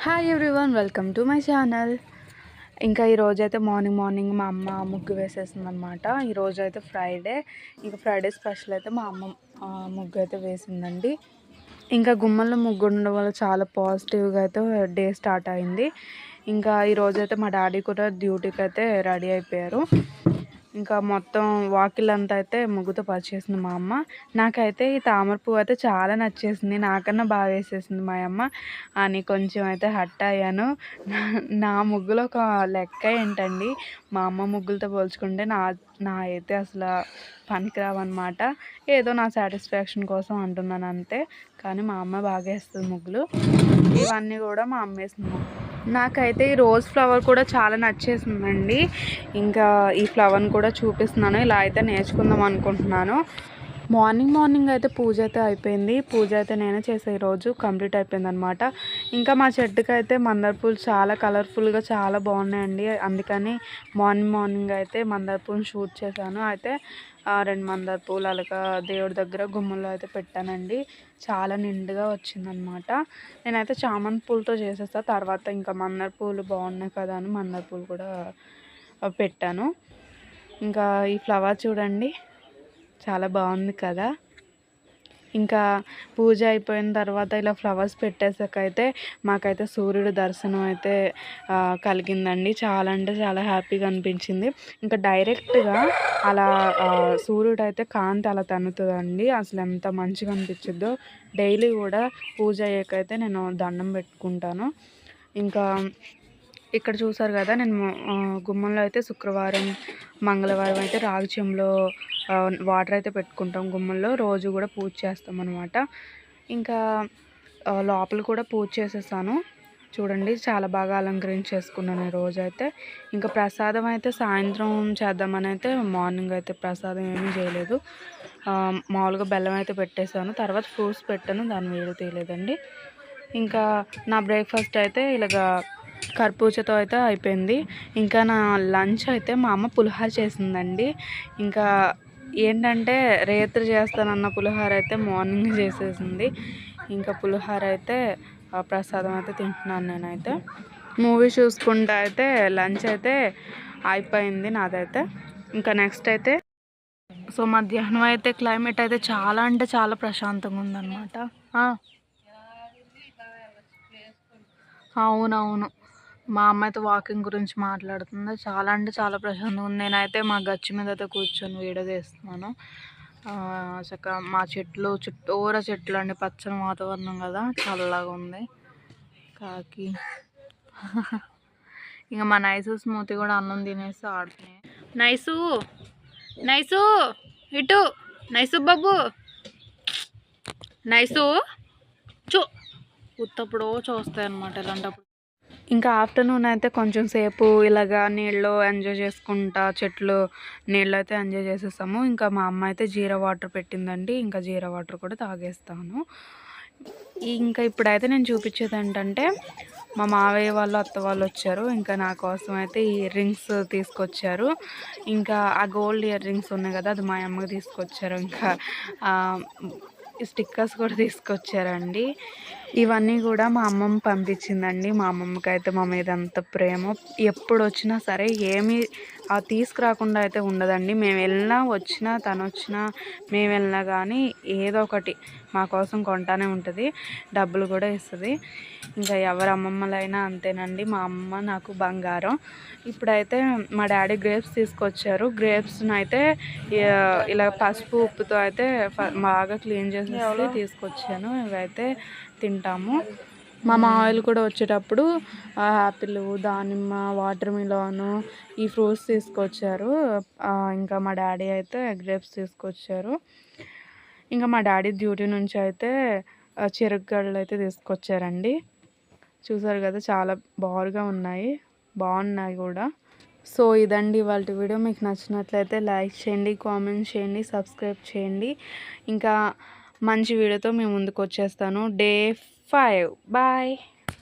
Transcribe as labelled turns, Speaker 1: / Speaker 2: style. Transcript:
Speaker 1: Hi everyone, welcome to my channel. ఇంకా ఈరోజైతే morning మా అమ్మ ముగ్గు వేసేసిందనమాట. ఈరోజైతే ఫ్రైడే, ఇంకా ఫ్రైడే స్పెషల్ అయితే మా అమ్మ ముగ్గు అయితే వేసిందండి. ఇంకా గుమ్మల్లో ముగ్గు ఉండడం వల్ల చాలా పాజిటివ్గా అయితే డే స్టార్ట్ అయింది. ఇంకా ఈరోజైతే మా డాడీ కూడా డ్యూటీకి అయితే రెడీ అయిపోయారు. ఇంకా మొత్తం వాకిలంతా అయితే ముగ్గుతో పరిచేసింది మా అమ్మ. నాకైతే ఈ తామర పువ్వు అయితే చాలా నచ్చేసింది, నాకన్నా బాగా వేసేసింది మా అమ్మ అని కొంచెం అయితే హర్ట్ అయ్యాను. నా ముగ్గులో ఒక లెక్క ఏంటండి, మా అమ్మ ముగ్గులతో పోల్చుకుంటే నా అయితే అసలు పనికిరావన్నమాట. ఏదో నా సాటిస్ఫాక్షన్ కోసం అంటున్నాను అంతే, కానీ మా అమ్మ బాగా వేస్తుంది ముగ్గులు. ఇవన్నీ కూడా మా అమ్మ వేస్తుంది ముగ్గులు. నాకైతే ఈ రోజ్ ఫ్లవర్ కూడా చాలా నచ్చేసిందండి. ఇంకా ఈ ఫ్లవర్ని కూడా చూపిస్తున్నాను, ఇలా అయితే నేర్చుకుందాం అనుకుంటున్నాను. మార్నింగ్ అయితే పూజ అయితే అయిపోయింది. పూజ అయితే నేనే చేసే ఈరోజు కంప్లీట్ అయిపోయింది అనమాట. ఇంకా మా చెట్టుకి అయితే మందార పూలు చాలా కలర్ఫుల్గా చాలా బాగున్నాయండి. అందుకని మార్నింగ్ అయితే మందార పూలు షూట్ చేశాను. అయితే 2 మందార పూలు అలాగా దేవుడి దగ్గర గుమ్మంలో అయితే పెట్టానండి. చాలా నిండుగా వచ్చిందనమాట. నేనైతే చామంతి పూలతో చేసేస్తా, తర్వాత ఇంకా మందార పూలు బాగున్నాయి కదా అని మందార పూలు కూడా పెట్టాను. ఇంకా ఈ ఫ్లవర్ చూడండి, చాలా బాగుంది కదా. ఇంకా పూజ అయిపోయిన తర్వాత ఇలా ఫ్లవర్స్ పెట్టేసాకైతే మాకైతే సూర్యుడు దర్శనం అయితే కలిగిందండి. చాలా అంటే చాలా హ్యాపీగా అనిపించింది. ఇంకా డైరెక్ట్గా అలా సూర్యుడు అయితే కాంతి అలా తన్నుతుందండి, అసలు ఎంత మంచిగా అనిపించిద్దో. డైలీ కూడా పూజ అయ్యాకైతే నేను దండం పెట్టుకుంటాను. ఇంకా ఇక్కడ చూసారు కదా, నేను గుమ్మంలో అయితే శుక్రవారం మంగళవారం అయితే రాగి చెంబులో వాటర్ అయితే పెట్టుకుంటాం గుమ్మంలో. రోజు కూడా పూజ చేస్తాం అనమాట. ఇంకా లోపల కూడా పూజ చేసేసాను చూడండి, చాలా బాగా అలంకరించేసుకున్నాను ఈరోజు అయితే. ఇంకా ప్రసాదం అయితే సాయంత్రం చేద్దామని అయితే మార్నింగ్ అయితే ప్రసాదం ఏమీ చేయలేదు. మామూలుగా బెల్లం అయితే పెట్టేశాను, తర్వాత ఫ్రూట్స్ పెట్టాను, దాన్ని వీడియో తీయలేదండి. ఇంకా నా బ్రేక్ఫాస్ట్ అయితే ఇలాగా కర్బూజాతో అయితే అయిపోయింది. ఇంకా నా లంచ్ అయితే మా అమ్మ పులిహోర చేసిందండి. ఇంకా ఏంటంటే రేత్రి చేస్తానన్న పులిహోర అయితే మార్నింగ్ చేసేసింది. ఇంకా పులిహోర అయితే ప్రసాదం అయితే తింటున్నాను నేనైతే. మూవీ చూసుకుంటా అయితే లంచ్ అయితే అయిపోయింది నాదైతే. ఇంకా నెక్స్ట్ అయితే సో మధ్యాహ్నం అయితే క్లైమేట్ అయితే చాలా అంటే చాలా ప్రశాంతంగా ఉందన్నమాట. అవునవును, మా అమ్మ అయితే వాకింగ్ గురించి మాట్లాడుతుంది. చాలా అంటే చాలా ప్రశాంతంగా ఉంది. నేనైతే మా గచ్చి మీద అయితే కూర్చొని వీడియో తీస్తున్నాను. చక్కగా మా చెట్లు చుట్టూరా చెట్లు అండి, పచ్చని వాతావరణం కదా, చల్లగా ఉంది. కాకి ఇంకా మా నైసు స్మూతి కూడా అన్నం తినేసి ఆడుతున్నాయి. నైసు ఇటు నైసు బాబు, నైసు ఉత్తప్పుడు చూస్తాయి అన్నమాట ఇలాంటప్పుడు. ఇంకా ఆఫ్టర్నూన్ అయితే కొంచెం సేపు ఇలాగా నీళ్ళు ఎంజాయ్ చేసుకుంటా చెట్లు నీళ్ళు అయితే ఎంజాయ్ చేసేసాము. ఇంకా మా అమ్మ అయితే జీరా వాటర్ పెట్టిందండి, ఇంకా జీరా వాటర్ కూడా తాగేస్తాను. ఇంకా ఇప్పుడైతే నేను చూపించేది ఏంటంటే, మా మావయ్య వాళ్ళు అత్త వాళ్ళు వచ్చారు. ఇంకా నా కోసం అయితే ఈ ఇయర్ రింగ్స్ తీసుకొచ్చారు. ఇంకా ఆ గోల్డ్ ఇయర్ రింగ్స్ ఉన్నాయి కదా, అది మా అమ్మకి తీసుకొచ్చారు. ఇంకా స్టిక్కర్స్ కూడా తీసుకొచ్చారండి. ఇవన్నీ కూడా మా అమ్మమ్మ పంపించిందండి. మా అమ్మమ్మకి అయితే మా మీద అంత ప్రేమ, ఎప్పుడు వచ్చినా సరే ఏమీ తీసుకురాకుండా అయితే ఉండదండి. మేము వెళ్ళినా వచ్చినా తను వచ్చినా మేము వెళ్ళినా కానీ ఏదో ఒకటి మా కోసం కొంటానే ఉంటుంది, డబ్బులు కూడా ఇస్తుంది. ఇంకా ఎవరి అమ్మమ్మలైనా అంతేనండి, మా అమ్మ నాకు బంగారం. ఇప్పుడైతే మా డాడీ గ్రేప్స్ తీసుకొచ్చారు. గ్రేప్స్ని అయితే ఇలా పసుపు ఉప్పుతో అయితే బాగా క్లీన్ చేసేసి తీసుకొచ్చాను. ఇవైతే తింటాము. మా మామయ్యలు కూడా వచ్చేటప్పుడు యాపిల్, దానిమ్మ, వాటర్ మిలాను ఈ ఫ్రూట్స్ తీసుకొచ్చారు. ఇంకా మా డాడీ అయితే గ్రేప్స్ తీసుకొచ్చారు. ఇంకా మా డాడీ డ్యూటీ నుంచి అయితే చెరుకుగడలు అయితే తీసుకొచ్చారండి. చూసారు కదా, చాలా బాగున్నాయి కూడా. సో ఇదండి ఇవాళ వీడియో. మీకు నచ్చినట్లయితే లైక్ చేయండి, కామెంట్ చేయండి, సబ్స్క్రైబ్ చేయండి. ఇంకా మంచి వీడియోతో మేము ముందుకు వచ్చేస్తాను. Day 5. బాయ్.